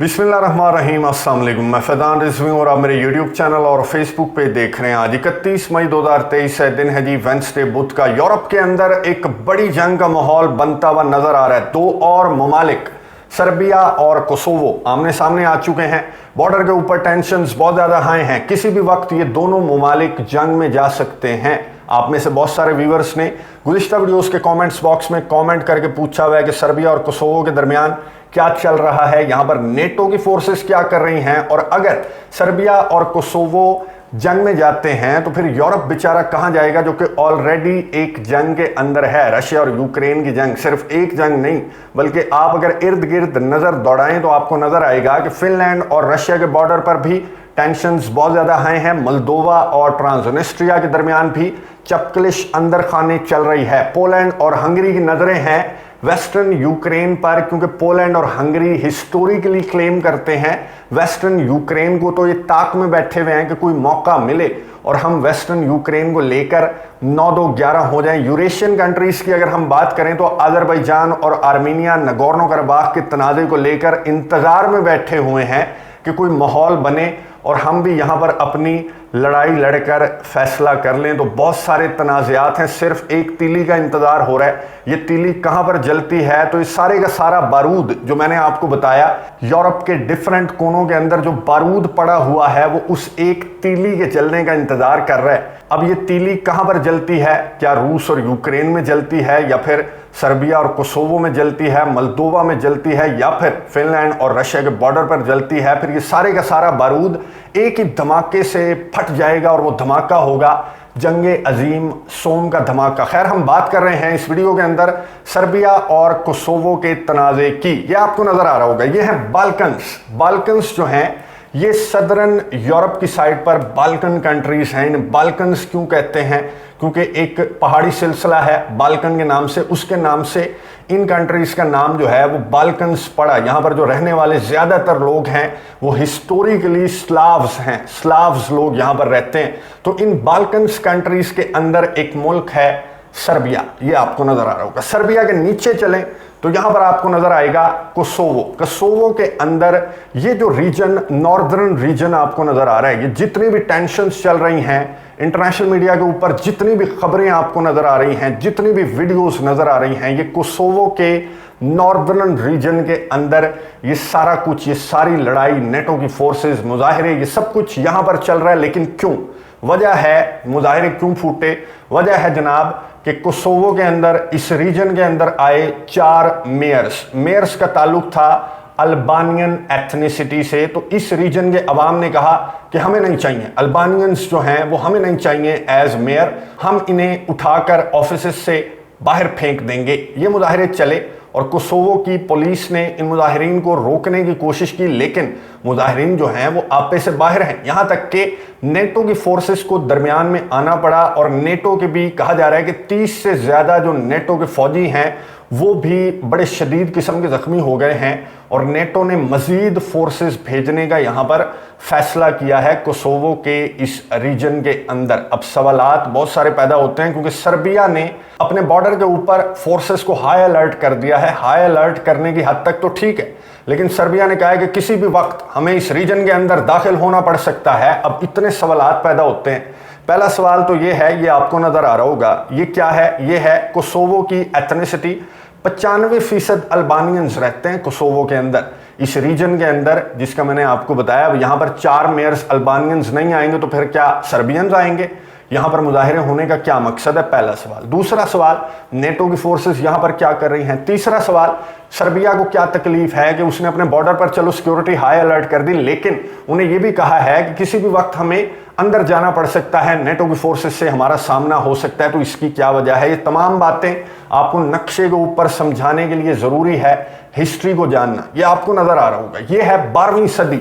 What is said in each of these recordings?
बिस्मिल्लाहिर्रहमानिर्रहीम, अस्सलाम वालेकुम। मैं फैज़ान रिजवी और आप मेरे यूट्यूब चैनल और फेसबुक पे देख रहे हैं। आज 31 मई 2023 है, दिन है जी वेंसडे, बुध का। यूरोप के अंदर एक बड़ी जंग का माहौल बनता हुआ नजर आ रहा है। दो और ममालिक सर्बिया और कोसोवो आमने सामने आ चुके हैं। बॉर्डर के ऊपर टेंशंस बहुत ज़्यादा हाई हैं। किसी भी वक्त ये दोनों ममालिक जंग में जा सकते हैं। आप में से बहुत सारे व्यूवर्स ने गुज़िश्ता वीडियोस के कमेंट्स बॉक्स में कमेंट करके पूछा हुआ है कि सर्बिया और कोसोवो के दरमियान क्या चल रहा है, यहाँ पर नेटो की फोर्सेस क्या कर रही हैं, और अगर सर्बिया और कोसोवो जंग में जाते हैं तो फिर यूरोप बेचारा कहाँ जाएगा, जो कि ऑलरेडी एक जंग के अंदर है। रशिया और यूक्रेन की जंग, सिर्फ एक जंग नहीं बल्कि आप अगर इर्द गिर्द नज़र दौड़ाएं तो आपको नज़र आएगा कि फिनलैंड और रशिया के बॉर्डर पर भी टेंशंस बहुत ज़्यादा हाई हैं। मोल्दोवा और ट्रांसनिस्ट्रिया के दरमियान भी चपकलिश अंदर खाने चल रही है। पोलैंड और हंगरी की नज़रें हैं वेस्टर्न यूक्रेन पर, क्योंकि पोलैंड और हंगरी हिस्टोरिकली क्लेम करते हैं वेस्टर्न यूक्रेन को। तो ये ताक में बैठे हुए हैं कि कोई मौका मिले और हम वेस्टर्न यूक्रेन को लेकर 9-2-11 हो जाएं। यूरेशियन कंट्रीज की अगर हम बात करें तो अजरबैजान और आर्मीनिया नगोर्नो कराबाख के तनाज़े को लेकर इंतज़ार में बैठे हुए हैं कि कोई माहौल बने और हम भी यहाँ पर अपनी लड़ाई लड़कर फैसला कर लें। तो बहुत सारे तनाज़ात हैं, सिर्फ एक तीली का इंतज़ार हो रहा है। ये तीली कहाँ पर जलती है, तो इस सारे का सारा बारूद जो मैंने आपको बताया, यूरोप के डिफरेंट कोनों के अंदर जो बारूद पड़ा हुआ है वो उस एक तीली के जलने का इंतज़ार कर रहा है। अब ये तीली कहाँ पर जलती है, क्या रूस और यूक्रेन में जलती है, या फिर सर्बिया और कोसोवो में जलती है, मोल्दोवा में जलती है, या फिर फिनलैंड और रशिया के बॉर्डर पर जलती है। फिर ये सारे का सारा बारूद एक ही धमाके से फट जाएगा और वो धमाका होगा जंगे अजीम सोम का धमाका। खैर, हम बात कर रहे हैं इस वीडियो के अंदर सर्बिया और कोसोवो के तनाज़े की। ये आपको नज़र आ रहा होगा, ये है बाल्कन्स। बाल्कन्स जो हैं ये सदर्न यूरोप की साइड पर बाल्कन कंट्रीज हैं। इन बाल्कन्स क्यों कहते हैं, क्योंकि एक पहाड़ी सिलसिला है बाल्कन के नाम से, उसके नाम से इन कंट्रीज का नाम जो है वो बाल्कन्स पड़ा। यहाँ पर जो रहने वाले ज़्यादातर लोग हैं वो हिस्टोरिकली स्लाव्स हैं, स्लाव्स लोग यहाँ पर रहते हैं। तो इन बाल्कन्स कंट्रीज के अंदर एक मुल्क है सर्बिया, ये आपको नज़र आ रहा होगा। सर्बिया के नीचे चलें तो यहाँ पर आपको नजर आएगा कोसोवो। कोसोवो के अंदर ये जो रीजन, नॉर्दर्न रीजन आपको नजर आ रहा है, ये जितनी भी टेंशन्स चल रही हैं इंटरनेशनल मीडिया के ऊपर, जितनी भी खबरें आपको नजर आ रही हैं, जितनी भी वीडियोस नजर आ रही हैं, ये कोसोवो के नॉर्दर्न रीजन के अंदर ये सारा कुछ, ये सारी लड़ाई, नेटो की फोर्सेस, मुजाहिरे, ये सब कुछ यहाँ पर चल रहा है। लेकिन क्यों, वजह है मुजाहिरे क्यों फूटे, वजह है जनाब कि कोसोवो के अंदर, इस रीजन के अंदर आए 4 मेयर्स का ताल्लुक था अल्बानियन एथनिसिटी से। तो इस रीजन के अवाम ने कहा कि हमें नहीं चाहिए, अल्बानियंस जो हैं वो हमें नहीं चाहिए एज मेयर, हम इन्हें उठाकर ऑफिस से बाहर फेंक देंगे। ये मुजाहिरे चले और कोसोवो की पुलिस ने इन मुजाहिरीन को रोकने की कोशिश की, लेकिन मुजाहिरीन जो हैं वो आपे से बाहर हैं। यहाँ तक कि नेटो की फोर्सेस को दरमियान में आना पड़ा और नेटो के भी कहा जा रहा है कि 30 से ज़्यादा जो नेटो के फौजी हैं वो भी बड़े शदीद किस्म के ज़ख्मी हो गए हैं और नेटो ने मज़ीद फोर्सेस भेजने का यहाँ पर फैसला किया है कोसोवो के इस रीजन के अंदर। अब सवालात बहुत सारे पैदा होते हैं क्योंकि सर्बिया ने अपने बॉर्डर के ऊपर फोर्सेस को हाई अलर्ट कर दिया है। हाई अलर्ट करने की हद तक तो ठीक है, लेकिन सर्बिया ने कहा है कि किसी भी वक्त हमें इस रीजन के अंदर दाखिल होना पड़ सकता है। अब इतने सवालात पैदा होते हैं। पहला सवाल तो ये है, ये आपको नज़र आ रहा होगा, ये क्या है, ये है कोसोवो की एथनिसिटी। 95% अल्बानियंस रहते हैं कोसोवो के अंदर, इस रीजन के अंदर, जिसका मैंने आपको बताया। अब यहाँ पर 4 मेयर्स अल्बानियंस नहीं आएंगे तो फिर क्या सर्बियंस आएंगे? यहाँ पर मुजाहिरे होने का क्या मकसद है? पहला सवाल। दूसरा सवाल, नेटो की फोर्सेस यहाँ पर क्या कर रही हैं? तीसरा सवाल, सर्बिया को क्या तकलीफ है कि उसने अपने बॉर्डर पर चलो सिक्योरिटी हाई अलर्ट कर दी, लेकिन उन्हें यह भी कहा है कि किसी भी वक्त हमें अंदर जाना पड़ सकता है, नेटो की फोर्सेस से हमारा सामना हो सकता है। तो इसकी क्या वजह है? ये तमाम बातें आपको नक्शे के ऊपर समझाने के लिए ज़रूरी है हिस्ट्री को जानना। ये आपको नज़र आ रहा होगा, ये है 12वीं सदी।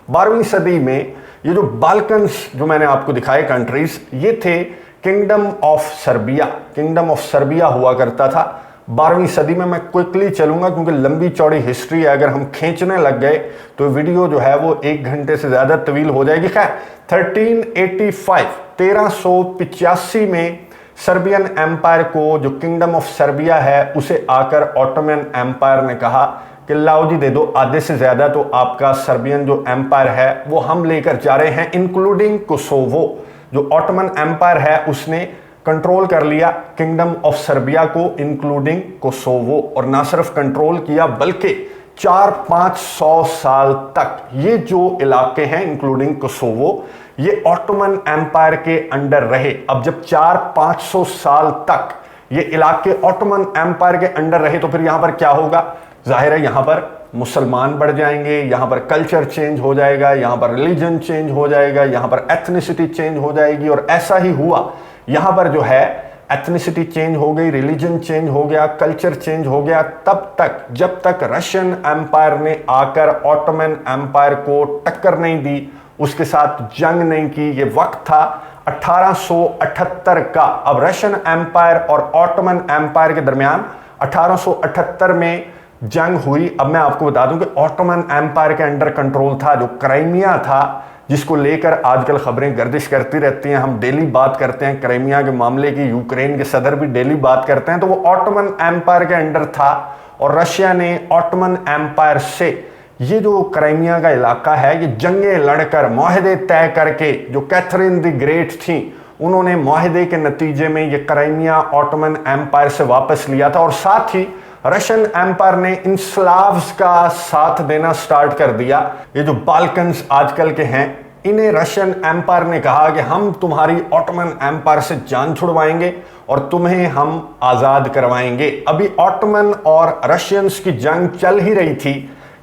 12वीं सदी में ये जो बाल्कन्स जो मैंने आपको दिखाए कंट्रीज, ये थे kingdom of Serbia. Kingdom of Serbia हुआ करता था 12वीं सदी में। मैं क्विकली चलूंगा क्योंकि लंबी चौड़ी हिस्ट्री है, अगर हम खींचने लग गए तो वीडियो जो है वो 1 घंटे से ज़्यादा तवील हो जाएगी। खैर, 1385 में सर्बियन एम्पायर को, जो किंगडम ऑफ सर्बिया है, उसे आकर ऑटोमन एम्पायर ने कहा कि लाओ जी दे दो आधे से ज़्यादा, तो आपका सर्बियन जो एम्पायर है वो हम लेकर जा रहे हैं, इंक्लूडिंग कोसोवो। जो ऑटोमन एम्पायर है उसने कंट्रोल कर लिया किंगडम ऑफ सर्बिया को, इंक्लूडिंग कोसोवो। और ना सिर्फ कंट्रोल किया बल्कि 400-500 साल तक ये जो इलाके हैं इंक्लूडिंग कोसोवो, ये ऑटोमन एम्पायर के अंडर रहे। अब जब 400-500 साल तक ये इलाके ऑटोमन एम्पायर के अंडर रहे तो फिर यहां पर क्या होगा? जाहिर है यहां पर मुसलमान बढ़ जाएंगे, यहां पर कल्चर चेंज हो जाएगा, यहां पर रिलीजन चेंज हो जाएगा, यहां पर एथनिसिटी चेंज हो जाएगी। और ऐसा ही हुआ, यहां पर जो है एथनिसिटी चेंज हो गई, रिलीजन चेंज हो गया, कल्चर चेंज हो गया, तब तक जब तक रशियन एम्पायर ने आकर ऑटोमन एम्पायर को टक्कर नहीं दी, उसके साथ जंग नहीं की। ये वक्त था 1878 का। अब रशियन एम्पायर और ऑटोमन एम्पायर के दरमियान 1878 में जंग हुई। अब मैं आपको बता दूं कि ऑटोमन एम्पायर के अंडर कंट्रोल था जो क्राइमिया था, जिसको लेकर आजकल खबरें गर्दिश करती रहती हैं। हम डेली बात करते हैं क्राइमिया के मामले की, यूक्रेन के सदर भी डेली बात करते हैं। तो वो ऑटोमन एम्पायर के अंडर था और रशिया ने ऑटोमन एम्पायर से ये जो क्राइमिया का इलाका है ये जंगें लड़कर मुआहदे तय करके, जो कैथरीन द ग्रेट थी उन्होंने मुआहदे के नतीजे में ये क्राइमिया ऑटोमन एम्पायर से वापस लिया था। और साथ ही रशियन एम्पायर ने इन स्लाव्स का साथ देना स्टार्ट कर दिया। ये जो बाल्कन्स आजकल के हैं, इन्हें रशियन एम्पायर ने कहा कि हम तुम्हारी ऑटोमन एम्पायर से जान छुड़वाएंगे और तुम्हें हम आज़ाद करवाएंगे। अभी ऑटोमन और रशियंस की जंग चल ही रही थी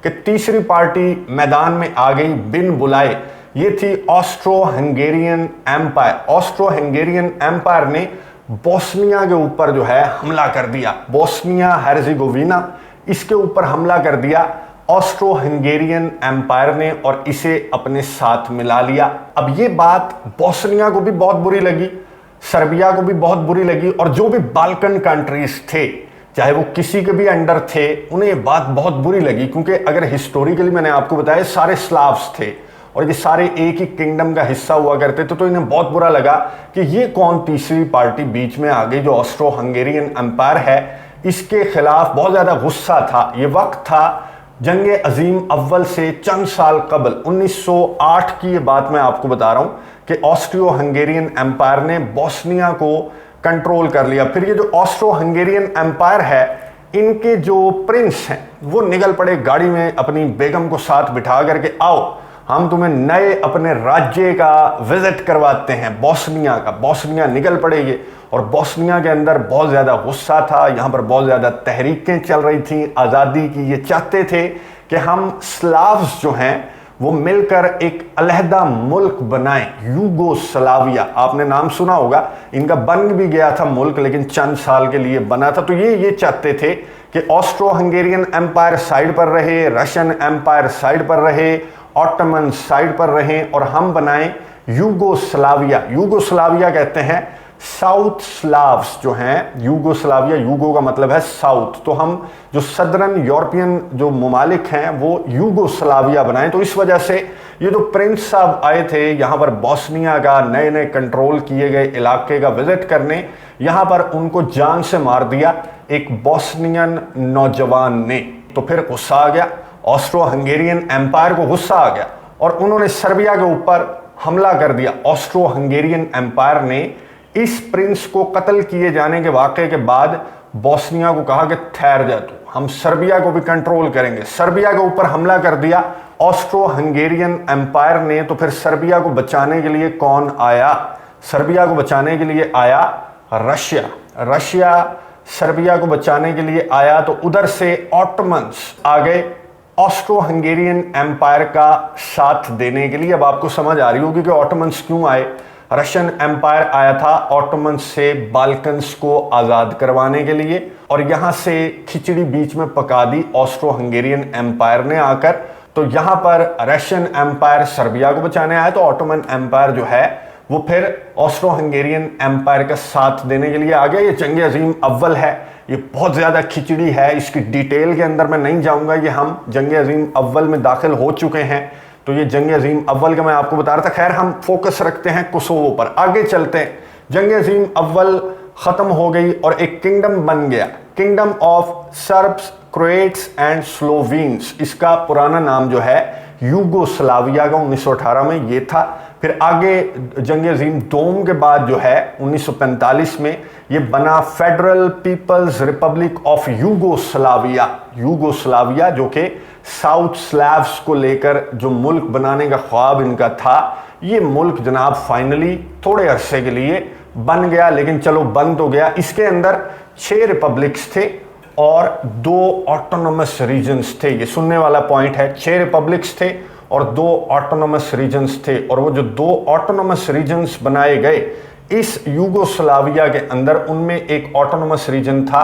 कि तीसरी पार्टी मैदान में आ गई बिन बुलाए। ये थी Austro Hungarian empire. Austro Hungarian empire ने बोस्निया के ऊपर जो है हमला कर दिया। बोस्निया हर्जेगोविना, इसके ऊपर हमला कर दिया ऑस्ट्रो हंगेरियन एम्पायर ने और इसे अपने साथ मिला लिया। अब ये बात बोस्निया को भी बहुत बुरी लगी, सर्बिया को भी बहुत बुरी लगी, और जो भी बाल्कन कंट्रीज थे चाहे वो किसी के भी अंडर थे, उन्हें ये बात बहुत बुरी लगी। क्योंकि अगर हिस्टोरिकली मैंने आपको बताया सारे स्लाव्स थे और ये सारे एक ही किंगडम का हिस्सा हुआ करते थे, तो इन्हें बहुत बुरा लगा कि ये कौन तीसरी पार्टी बीच में आ गई जो ऑस्ट्रो हंगेरियन एम्पायर है। इसके खिलाफ बहुत ज़्यादा गुस्सा था। ये वक्त था जंग अजीम अव्वल से चंद साल कबल, 1908 की ये बात मैं आपको बता रहा हूँ कि ऑस्ट्रियो हंगेरियन एम्पायर ने बोस्निया को कंट्रोल कर लिया। फिर ये जो ऑस्ट्रो हंगेरियन एम्पायर है, इनके जो प्रिंस हैं वो निकल पड़े गाड़ी में अपनी बेगम को साथ बिठा करके, आओ हम तुम्हें नए अपने राज्य का विजिट करवाते हैं, बोस्निया का। बोस्निया निकल पड़ेगी और बोस्निया के अंदर बहुत ज़्यादा गुस्सा था, यहाँ पर बहुत ज़्यादा तहरीकें चल रही थी आज़ादी की। ये चाहते थे कि हम स्लाव्स जो हैं वो मिलकर एक अलहदा मुल्क बनाएं, यूगोस्लाविया। आपने नाम सुना होगा, इनका बन भी गया था मुल्क, लेकिन चंद साल के लिए बना था। तो ये चाहते थे कि ऑस्ट्रो हंगेरियन एम्पायर साइड पर रहे, रशियन एम्पायर साइड पर रहे, ऑटोमन साइड पर रहें और हम बनाएं यूगोस्लाविया। यूगोस्लाविया कहते हैं साउथ स्लाव्स जो हैं, यूगोस्लाविया, यूगो का मतलब है साउथ, तो हम जो सदर्न यूरोपियन जो ममालिक हैं वो यूगोस्लाविया बनाएं। तो इस वजह से ये जो प्रिंस साहब आए थे यहाँ पर बोस्निया का नए नए कंट्रोल किए गए इलाके का विजिट करने, यहाँ पर उनको जान से मार दिया एक बोस्नियन नौजवान ने। तो फिर गुस्सा आ गया, ऑस्ट्रो हंगेरियन एम्पायर को गुस्सा आ गया और उन्होंने सर्बिया के ऊपर हमला कर दिया। ऑस्ट्रो हंगेरियन एम्पायर ने इस प्रिंस को कत्ल किए जाने के वाक़े के बाद बोस्निया को कहा कि ठहर जा तू, हम सर्बिया को भी कंट्रोल करेंगे। सर्बिया के ऊपर हमला कर दिया ऑस्ट्रो हंगेरियन एम्पायर ने। तो फिर सर्बिया को बचाने के लिए कौन आया? सर्बिया को बचाने के लिए आया रशिया। रशिया सर्बिया को बचाने के लिए आया तो उधर से ऑटोमन्स आ गए ऑस्ट्रो हंगेरियन एम्पायर का साथ देने के लिए। अब आपको समझ आ रही होगी कि ऑटोमन्स क्यों आए। रशियन एम्पायर आया था ऑटोमन्स से बाल्कन्स को आज़ाद करवाने के लिए और यहाँ से खिचड़ी बीच में पका दी ऑस्ट्रो हंगेरियन एम्पायर ने आकर। तो यहाँ पर रशियन एम्पायर सर्बिया को बचाने आया, तो ऑटोमन एम्पायर जो है वो फिर ऑस्ट्रो हंगेरियन एम्पायर का साथ देने के लिए आ गया। ये जंग अजीम अव्वल है, ये बहुत ज़्यादा खिचड़ी है, इसकी डिटेल के अंदर मैं नहीं जाऊँगा। ये हम जंग अजीम अव्वल में दाखिल हो चुके हैं, तो ये जंग अजीम अव्वल का मैं आपको बता रहा था। खैर हम फोकस रखते हैं कोसोवो पर, आगे चलते हैं। जंग अजीम अव्वल ख़त्म हो गई और एक किंगडम बन गया kingdom of Serbs, Croats and Slovenes. इसका पुराना नाम जो है यूगोस्लाविया का 1918 में ये था। फिर आगे जंग अजीम दोम के बाद जो है 1945 में ये बना federal people's republic of Yugoslavia. Yugoslavia जो कि साउथ स्लैव्स को लेकर जो मुल्क बनाने का ख्वाब इनका था, ये मुल्क जनाब फाइनली थोड़े अरसे के लिए बन गया। लेकिन चलो बन तो गया। इसके अंदर 6 रिपब्लिक्स थे और 2 ऑटोनोमस रीजन्स थे। ये सुनने वाला पॉइंट है, 6 रिपब्लिक्स थे और 2 ऑटोनोमस रीजन्स थे। और वो जो 2 ऑटोनोमस रीजन्स बनाए गए इस यूगोस्लाविया के अंदर, उनमें एक ऑटोनोमस रीजन था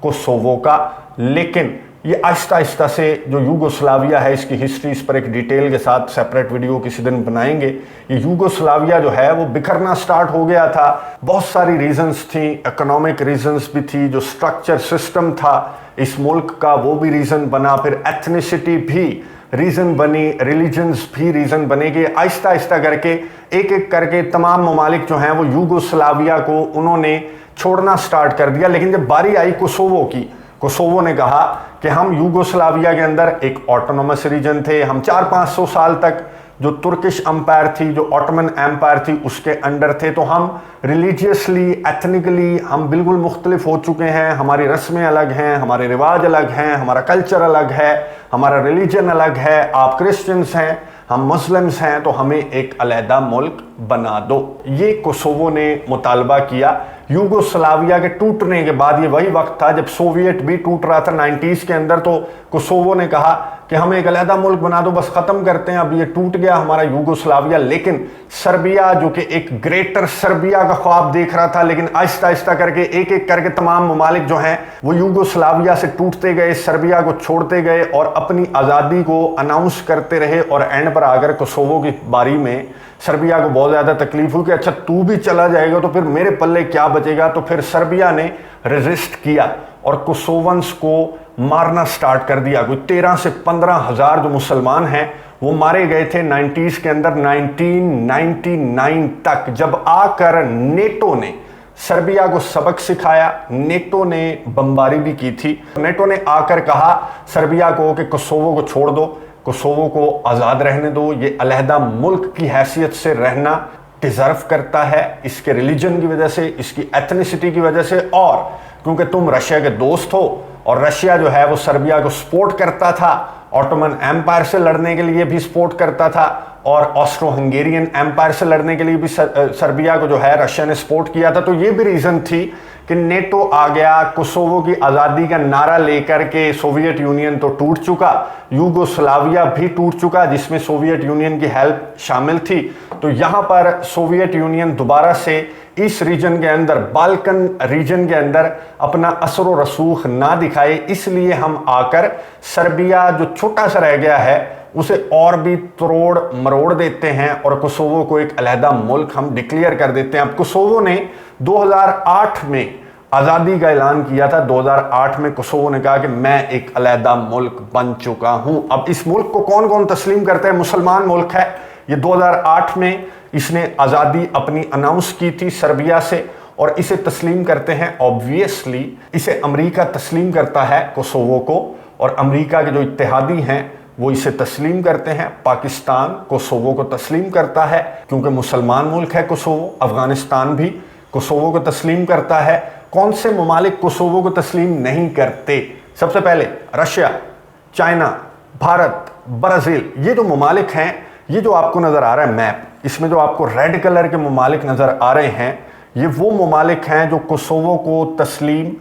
कोसोवो का। लेकिन ये आहिस्ता आहिस्ता से जो यूगोस्लाविया है, इसकी हिस्ट्री, इस पर एक डिटेल के साथ सेपरेट वीडियो किसी दिन बनाएंगे। ये यूगोस्लाविया जो है वो बिखरना स्टार्ट हो गया था। बहुत सारी रीजंस थी, इकोनॉमिक रीजंस भी थी, जो स्ट्रक्चर सिस्टम था इस मुल्क का वो भी रीजन बना, फिर एथनिसिटी भी रीजन बनी, रिलीजन्स भी रीजन बने। कि आहिस्ता आहिस्ता करके एक एक करके तमाम ममालिक जो हैं वो यूगोस्लाविया को उन्होंने छोड़ना स्टार्ट कर दिया। लेकिन जब बारी आई कोसोवो की, कोसोवो ने कहा कि हम यूगोस्लाविया के अंदर एक ऑटोनोमस रीजन थे, हम 400-500 साल तक जो तुर्किश अंपायर थी, जो ऑटोमन एम्पायर थी, उसके अंडर थे, तो हम रिलीजियसली, एथनिकली हम बिल्कुल मुख्तलिफ हो चुके हैं। हमारी रस्में अलग हैं, हमारे रिवाज अलग हैं, हमारा कल्चर अलग है, हमारा रिलीजन अलग है। आप क्रिश्चियंस हैं, हम मुस्लिम्स हैं, तो हमें एक अलहदा मुल्क बना दो। ये कोसोवो ने मुतालबा किया। यूगोस्लाविया के टूटने के बाद, ये वही वक्त था जब सोवियत भी टूट रहा था 90s के अंदर, तो कोसोवो ने कहा कि हमें एक अलहदा मुल्क बना दो, बस ख़त्म करते हैं, अब ये टूट गया हमारा यूगोस्लाविया। लेकिन सर्बिया जो कि एक ग्रेटर सर्बिया का ख्वाब देख रहा था, लेकिन आहिस्ता आहिस्ता करके एक एक करके तमाम ममालिक जो हैं वो यूगोस्लाविया से टूटते गए, सर्बिया को छोड़ते गए और अपनी आज़ादी को अनाउंस करते रहे। और एंड पर आकर कोसोवो की बारी में सर्बिया को बहुत ज़्यादा तकलीफ हुई कि अच्छा तू भी चला जाएगा तो फिर मेरे पल्ले क्या बचेगा। तो फिर सर्बिया ने रेजिस्ट किया और कोसोवंस को मारना स्टार्ट कर दिया। कोई 13 से 15 हज़ार जो मुसलमान हैं वो मारे गए थे 90s के अंदर। 1999 तक जब आकर नेटो ने सर्बिया को सबक सिखाया, नेटो ने बमबारी भी की थी। नेटो ने आकर कहा सर्बिया को कि कोसोवो को छोड़ दो, कोसोवो को आज़ाद रहने दो, ये अलहदा मुल्क की हैसियत से रहना डिज़र्व करता है, इसके रिलीजन की वजह से, इसकी एथनिसिटी की वजह से, और क्योंकि तुम रशिया के दोस्त हो और रशिया जो है वो सर्बिया को सपोर्ट करता था, ऑटोमन एम्पायर से लड़ने के लिए भी सपोर्ट करता था और ऑस्ट्रो हंगेरियन एम्पायर से लड़ने के लिए भी सर्बिया को जो है रशिया ने सपोर्ट किया था। तो ये भी रीज़न थी कि नेटो आ गया, कोसोवो की आज़ादी का नारा लेकर के। सोवियत यूनियन तो टूट चुका, यूगोस्लाविया भी टूट चुका जिसमें सोवियत यूनियन की हेल्प शामिल थी। तो यहाँ पर सोवियत यूनियन दोबारा से इस रीजन के अंदर, बाल्कन रीजन के अंदर अपना असर व रसूख ना दिखाए, इसलिए हम आकर सर्बिया जो छोटा सा रह गया है उसे और भी तोड़ मरोड़ देते हैं और कोसोवो को एक अलहदा मुल्क हम डिक्लेयर कर देते हैं। अब कोसोवो ने 2008 में आज़ादी का ऐलान किया था। 2008 में कोसोवो ने कहा कि मैं एक अलहदा मुल्क बन चुका हूं। अब इस मुल्क को कौन कौन तस्लीम करता है? मुसलमान मुल्क है ये। 2008 में इसने आज़ादी अपनी अनाउंस की थी सर्बिया से और इसे तस्लीम करते हैं। ऑब्वियसली इसे अमेरिका तस्लीम करता है कोसोवो को, और अमेरिका के जो इत्तेहादी हैं वो इसे तस्लीम करते हैं। पाकिस्तान कोसोवो को तस्लीम करता है क्योंकि मुसलमान मुल्क है कोसोवो। अफगानिस्तान भी कोसोवो को तस्लीम करता है। कौन से ममालिक कोसोवो को तस्लीम नहीं करते? सबसे पहले रशिया, चाइना, भारत, ब्राज़ील। ये जो ममालिक हैं, ये जो आपको नज़र आ रहा है मैप, इसमें जो आपको रेड कलर के ममालिक नज़र आ रहे हैं, ये वो ममालिक हैं जो कोसोवो को तस्लीम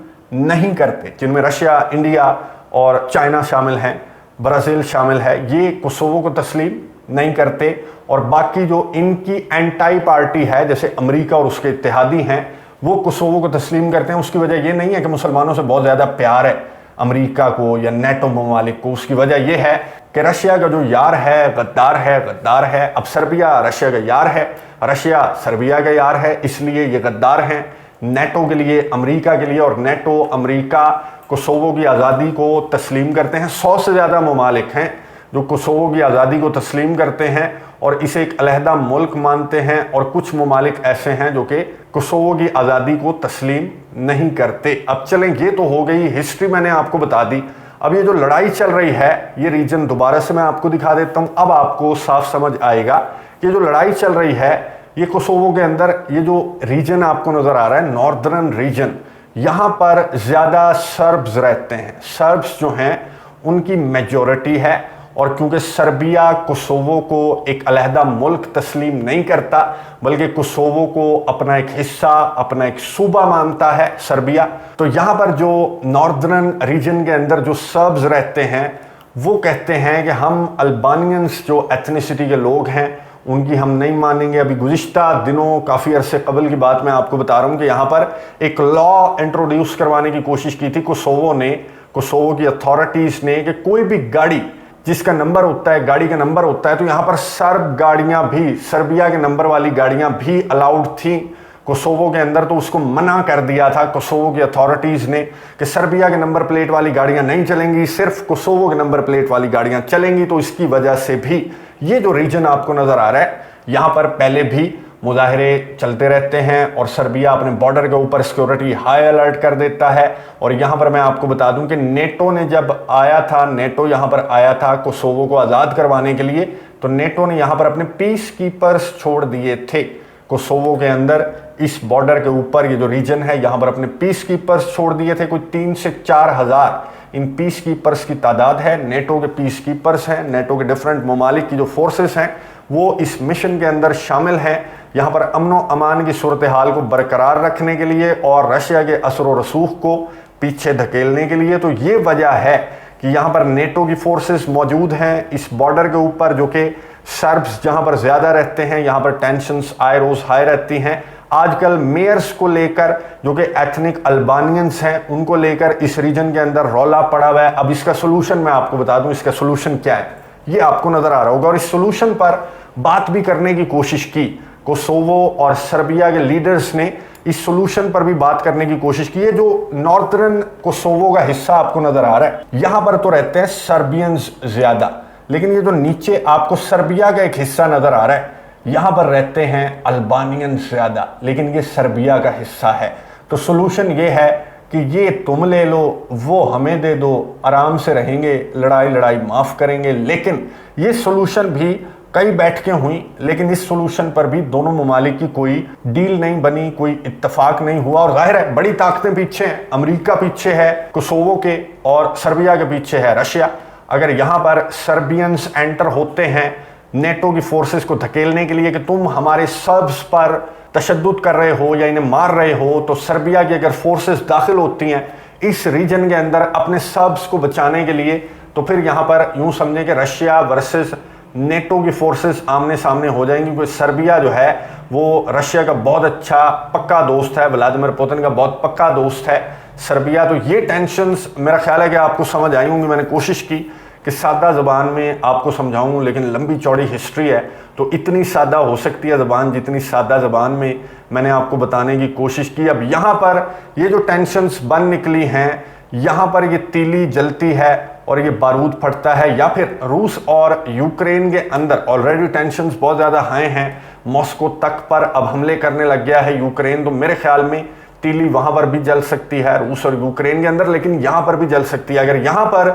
नहीं करते, जिनमें रशिया, इंडिया और चाइना शामिल हैं, ब्राज़ील शामिल है। ये कोसोवो को तस्लीम नहीं करते। और बाकी जो इनकी एंटाई पार्टी है जैसे अमेरिका और उसके इत्तेहादी हैं, वो कोसोवो को तस्लीम करते हैं। उसकी वजह ये नहीं है कि मुसलमानों से बहुत ज़्यादा प्यार है अमेरिका को या नेटो ममालिक को। उसकी वजह यह है कि रशिया का जो यार है गद्दार है, गद्दार है। अब सर्बिया रशिया का यार है, रशिया सर्बिया का यार है, इसलिए ये गद्दार हैं नेटो के लिए, अमेरिका के लिए। और नेटो, अमेरिका कोसोवो की आज़ादी को तस्लीम करते हैं। 100 से ज़्यादा ममालिक हैं जो कोसोवो की आज़ादी को तस्लीम करते हैं और इसे एक अलहदा मुल्क मानते हैं, और कुछ ममालिक ऐसे हैं जो कि कोसोवो की आज़ादी को तस्लीम नहीं करते। अब चलें, ये तो हो गई हिस्ट्री, मैंने आपको बता दी। अब ये जो लड़ाई चल रही है, ये रीजन दोबारा से मैं आपको दिखा देता हूँ। अब आपको साफ समझ आएगा कि जो लड़ाई चल रही है ये कोसोवो के अंदर, ये जो रीजन आपको नज़र आ रहा है नॉर्दर्न रीजन, यहाँ पर ज़्यादा सर्ब्स रहते हैं। सर्ब्स जो हैं उनकी मेजॉरिटी है, और क्योंकि सर्बिया कोसोवो को एक अलहदा मुल्क तस्लीम नहीं करता, बल्कि कोसोवो को अपना एक हिस्सा, अपना एक सूबा मानता है सर्बिया, तो यहाँ पर जो नॉर्दर्न रीजन के अंदर जो सर्ब्स रहते हैं वो कहते हैं कि हम अल्बानियंस जो एथनिसिटी के लोग हैं उनकी हम नहीं मानेंगे। अभी गुज़िश्ता दिनों, काफ़ी अरसे कबल की बात मैं आपको बता रहा हूँ कि यहाँ पर एक लॉ इंट्रोड्यूस करवाने की कोशिश की थी कोसोवो ने, कोसोवो की अथॉरिटीज़ ने, कि कोई भी गाड़ी जिसका नंबर होता है, गाड़ी का नंबर होता है, तो यहाँ पर सर्ब गाड़ियाँ भी, सर्बिया के नंबर वाली गाड़ियाँ भी अलाउड थी कोसोवो के अंदर। तो उसको मना कर दिया था कोसोवो की अथॉरिटीज़ ने कि सर्बिया के नंबर प्लेट वाली गाड़ियाँ नहीं चलेंगी, सिर्फ कोसोवो के नंबर प्लेट वाली गाड़ियाँ चलेंगी। तो इसकी वजह से भी ये जो रीजन आपको नज़र आ रहा है, यहाँ पर पहले भी मुजाहरे चलते रहते हैं, और सर्बिया अपने बॉर्डर के ऊपर सिक्योरिटी हाई अलर्ट कर देता है। और यहाँ पर मैं आपको बता दूं कि नेटो ने जब आया था, नेटो यहाँ पर आया था कोसोवो को आज़ाद करवाने के लिए, तो नेटो ने यहाँ पर अपने पीस कीपर्स छोड़ दिए थे कोसोवो के अंदर। इस बॉर्डर के ऊपर ये जो रीजन है, यहाँ पर अपने पीस कीपर्स छोड़ दिए थे। कोई 3 से 4 हज़ार इन पीस कीपर्स की तादाद है, नेटो के पीस कीपर्स हैं। नेटो के डिफरेंट ममालिक की जो फोर्सेस हैं वो इस मिशन के अंदर शामिल हैं, यहाँ पर अमनो अमान की सूरत हाल को बरकरार रखने के लिए और रशिया के असर व रसूख को पीछे धकेलने के लिए। तो ये वजह है कि यहाँ पर नेटो की फोर्सेस मौजूद हैं इस बॉर्डर के ऊपर, जो कि सर्ब्स जहाँ पर ज़्यादा रहते हैं, यहाँ पर टेंशन्स आए रोज़ हाई रहती हैं। आजकल मेयर्स को लेकर, जो कि एथनिक अल्बानियंस हैं, उनको लेकर इस रीजन के अंदर रौला पड़ा हुआ है। अब इसका सोल्यूशन मैं आपको बता दूं, इसका सोल्यूशन क्या है ये आपको नज़र आ रहा होगा। और इस सोल्यूशन पर बात भी करने की कोशिश की कोसोवो और सर्बिया के लीडर्स ने, इस सोल्यूशन पर भी बात करने की कोशिश की है। जो नॉर्दर्न कोसोवो का हिस्सा आपको नज़र आ रहा है, यहाँ पर तो रहते हैं सर्बियंस ज़्यादा, लेकिन ये जो नीचे आपको सर्बिया का एक हिस्सा नज़र आ रहा है, यहाँ पर रहते हैं अल्बानियन ज़्यादा, लेकिन ये सर्बिया का हिस्सा है। तो सोल्यूशन ये है कि ये तुम ले लो, वो हमें दे दो, आराम से रहेंगे, लड़ाई लड़ाई माफ़ करेंगे। लेकिन ये सोल्यूशन भी कई बैठकें हुई, लेकिन इस सोल्यूशन पर भी दोनों ममालिक की कोई डील नहीं बनी, कोई इत्तफाक नहीं हुआ। और जाहिर है बड़ी ताकतें पीछे हैं, अमेरिका पीछे है कोसोवो के, और सर्बिया के पीछे है रशिया। अगर यहाँ पर सर्बियंस एंटर होते हैं नेटो की फोर्सेस को धकेलने के लिए कि तुम हमारे सर्ब्स पर तशद्दुद कर रहे हो या इन्हें मार रहे हो, तो सर्बिया की अगर फोर्सेस दाखिल होती हैं इस रीजन के अंदर अपने सर्ब्स को बचाने के लिए, तो फिर यहाँ पर यूँ समझें कि रशिया वर्सेस नेटो की फोर्सेस आमने सामने हो जाएंगी। क्योंकि सर्बिया जो है वो रशिया का बहुत अच्छा पक्का दोस्त है, व्लादिमीर पुतिन का बहुत पक्का दोस्त है सर्बिया। तो ये टेंशन्स मेरा ख्याल है कि आपको समझ आई होंगी। मैंने कोशिश की कि सादा ज़बान में आपको समझाऊं, लेकिन लंबी चौड़ी हिस्ट्री है, तो इतनी सादा हो सकती है ज़बान जितनी सादा ज़बान में मैंने आपको बताने की कोशिश की। अब यहाँ पर ये जो टेंशन्स बन निकली हैं, यहाँ पर ये तीली जलती है और ये बारूद फटता है, या फिर रूस और यूक्रेन के अंदर ऑलरेडी टेंशन्स बहुत ज़्यादा हाई हैं, मॉस्को तक पर अब हमले करने लग गया है यूक्रेन। तो मेरे ख्याल में तीली वहाँ पर भी जल सकती है, रूस और यूक्रेन के अंदर, लेकिन यहाँ पर भी जल सकती है। अगर यहाँ पर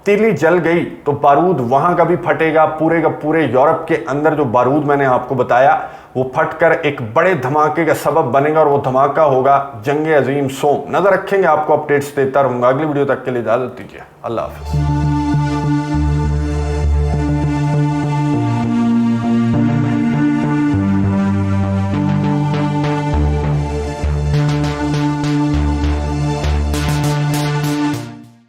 तीली जल गई तो बारूद वहाँ का भी फटेगा, पूरे का पूरे यूरोप के अंदर जो बारूद मैंने आपको बताया वो फटकर एक बड़े धमाके का सबब बनेगा, और वो धमाका होगा जंग अजीम सोम। नज़र रखेंगे, आपको अपडेट्स देता रहूँगा। अगली वीडियो तक के लिए इजाज़त दीजिए, अल्लाह हाफ़िज़।